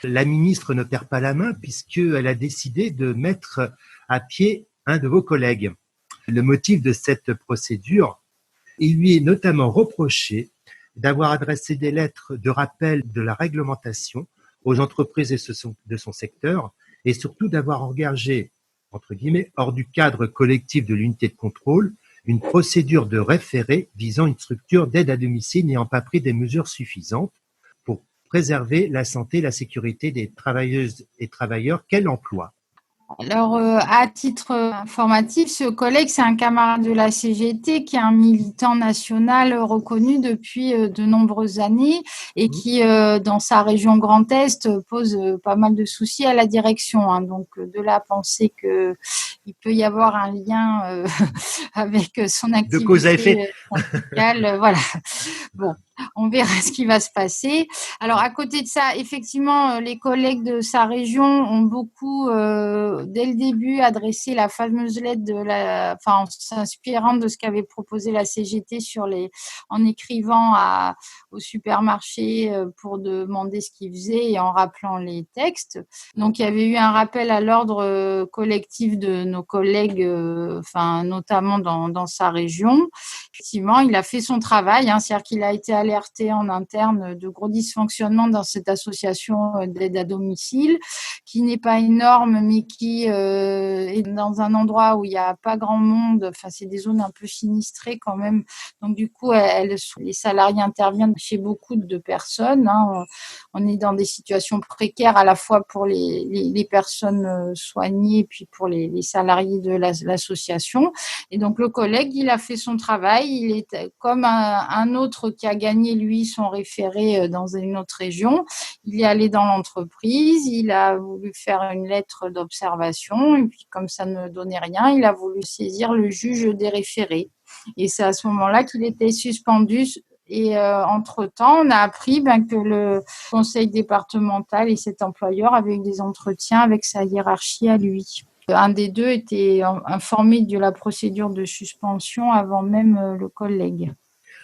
La ministre ne perd pas la main puisqu'elle a décidé de mettre à pied un de vos collègues. Le motif de cette procédure, il lui est notamment reproché d'avoir adressé des lettres de rappel de la réglementation aux entreprises de son secteur et surtout d'avoir engagé, entre guillemets, hors du cadre collectif de l'unité de contrôle, une procédure de référé visant une structure d'aide à domicile n'ayant pas pris des mesures suffisantes pour préserver la santé et la sécurité des travailleuses et travailleurs qu'elle emploie. Alors, à titre informatif, ce collègue, c'est un camarade de la CGT qui est un militant national reconnu depuis de nombreuses années et qui, dans sa région Grand Est, pose pas mal de soucis à la direction. Hein. Donc, de là à penser qu'il peut y avoir un lien avec son activité de cause à effet syndicale, voilà. Bon, on verra ce qui va se passer. Alors, à côté de ça, effectivement, les collègues de sa région ont beaucoup, dès le début, adressé la fameuse lettre en s'inspirant de ce qu'avait proposé la CGT en écrivant au supermarché pour demander ce qu'ils faisaient et en rappelant les textes. Donc, il y avait eu un rappel à l'ordre collectif de nos collègues, notamment dans sa région. Effectivement, il a fait son travail, hein, c'est-à-dire qu'il a été alerté en interne de gros dysfonctionnements dans cette association d'aide à domicile, qui n'est pas énorme, mais qui est dans un endroit où il n'y a pas grand monde. Enfin, c'est des zones un peu sinistrées quand même. Donc, du coup, les salariés interviennent chez beaucoup de personnes. Hein. On est dans des situations précaires à la fois pour les personnes soignées, puis pour les salariés de l'association. Et donc, le collègue, il a fait son travail. Il est comme un autre qui a gagné, lui, son référé dans une autre région. Il est allé dans l'entreprise. Il a voulu faire une lettre d'observation. Et puis, comme ça ne donnait rien, il a voulu saisir le juge des référés. Et c'est à ce moment-là qu'il était suspendu. Et entre-temps, on a appris que le conseil départemental et cet employeur avaient eu des entretiens avec sa hiérarchie à lui. Un des deux était informé de la procédure de suspension avant même le collègue.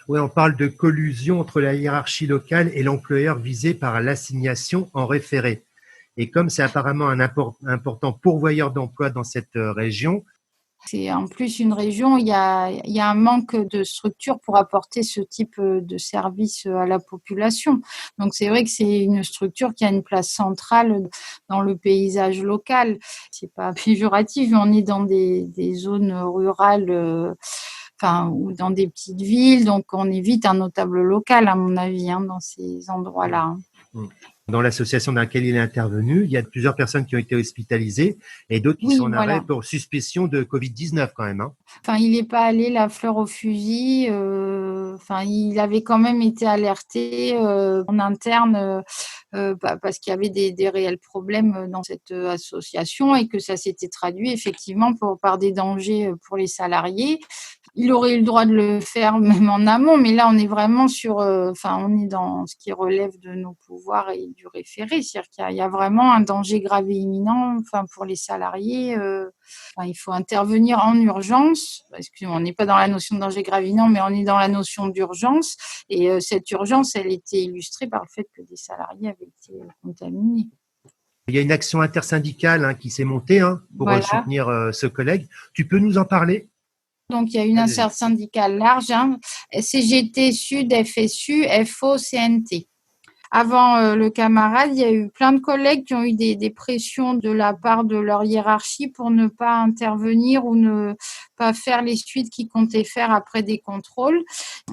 Oui, on parle de collusion entre la hiérarchie locale et l'employeur visé par l'assignation en référé. Et comme c'est apparemment un important pourvoyeur d'emploi dans cette région, c'est en plus une région où il y a un manque de structure pour apporter ce type de service à la population. Donc, c'est vrai que c'est une structure qui a une place centrale dans le paysage local. C'est pas péjoratif, mais on est dans des zones rurales, ou dans des petites villes. Donc, on évite un notable local, à mon avis, hein, dans ces endroits-là. Dans l'association dans laquelle il est intervenu, il y a plusieurs personnes qui ont été hospitalisées et d'autres qui sont en arrêt pour suspicion de Covid-19 quand même. Hein. Il n'est pas allé la fleur au fusil. Il avait quand même été alerté en interne parce qu'il y avait des réels problèmes dans cette association et que ça s'était traduit effectivement par des dangers pour les salariés. Il aurait eu le droit de le faire même en amont, mais là on est vraiment on est dans ce qui relève de nos pouvoirs et du référé, c'est-à-dire qu'il y a vraiment un danger grave et imminent, pour les salariés. Il faut intervenir en urgence, parce qu'on n'est pas dans la notion de danger grave et imminent, mais on est dans la notion d'urgence. Et cette urgence, elle était illustrée par le fait que des salariés avaient été contaminés. Il y a une action intersyndicale qui s'est montée pour soutenir ce collègue. Tu peux nous en parler ? Donc, il y a une intersyndicale large, CGT, Sud, FSU, FO, CNT. Avant le camarade, il y a eu plein de collègues qui ont eu des pressions de la part de leur hiérarchie pour ne pas intervenir ou ne pas faire les suites qu'ils comptaient faire après des contrôles.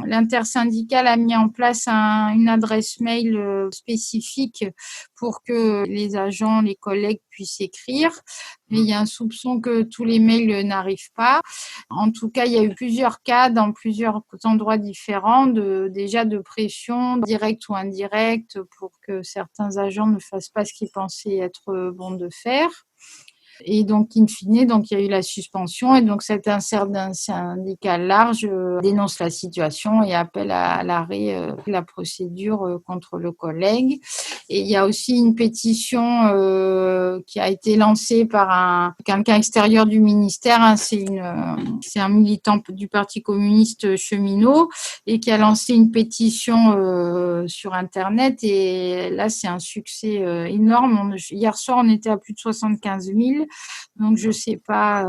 L'intersyndicale a mis en place une adresse mail spécifique pour que les agents, les collègues puissent écrire. Mais il y a un soupçon que tous les mails n'arrivent pas. En tout cas, il y a eu plusieurs cas dans plusieurs endroits différents déjà de pression, directe ou indirecte, pour que certains agents ne fassent pas ce qu'ils pensaient être bon de faire. Et donc, in fine, donc, il y a eu la suspension. Et donc, cet syndicat large dénonce la situation et appelle à l'arrêt de la procédure contre le collègue. Et il y a aussi une pétition qui a été lancée par quelqu'un extérieur du ministère. Hein, c'est un militant du Parti communiste cheminot et qui a lancé une pétition sur Internet. Et là, c'est un succès énorme. Hier soir, on était à plus de 75 000. Donc, je ne sais pas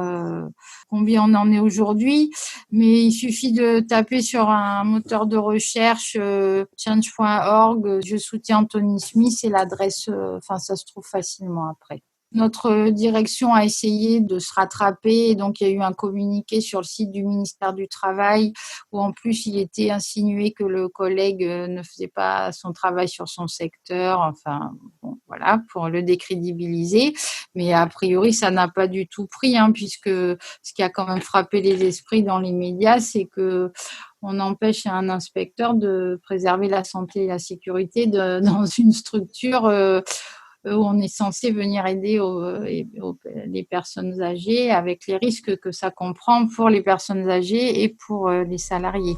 combien on en est aujourd'hui, mais il suffit de taper sur un moteur de recherche change.org, je soutiens Anthony Smith et l'adresse, ça se trouve facilement après. Notre direction a essayé de se rattraper, et donc il y a eu un communiqué sur le site du ministère du Travail où en plus il était insinué que le collègue ne faisait pas son travail sur son secteur, enfin bon, voilà, pour le décrédibiliser. Mais a priori, ça n'a pas du tout pris, hein, puisque ce qui a quand même frappé les esprits dans les médias, c'est que on empêche un inspecteur de préserver la santé et la sécurité dans une structure où on est censé venir aider les personnes âgées avec les risques que ça comprend pour les personnes âgées et pour les salariés.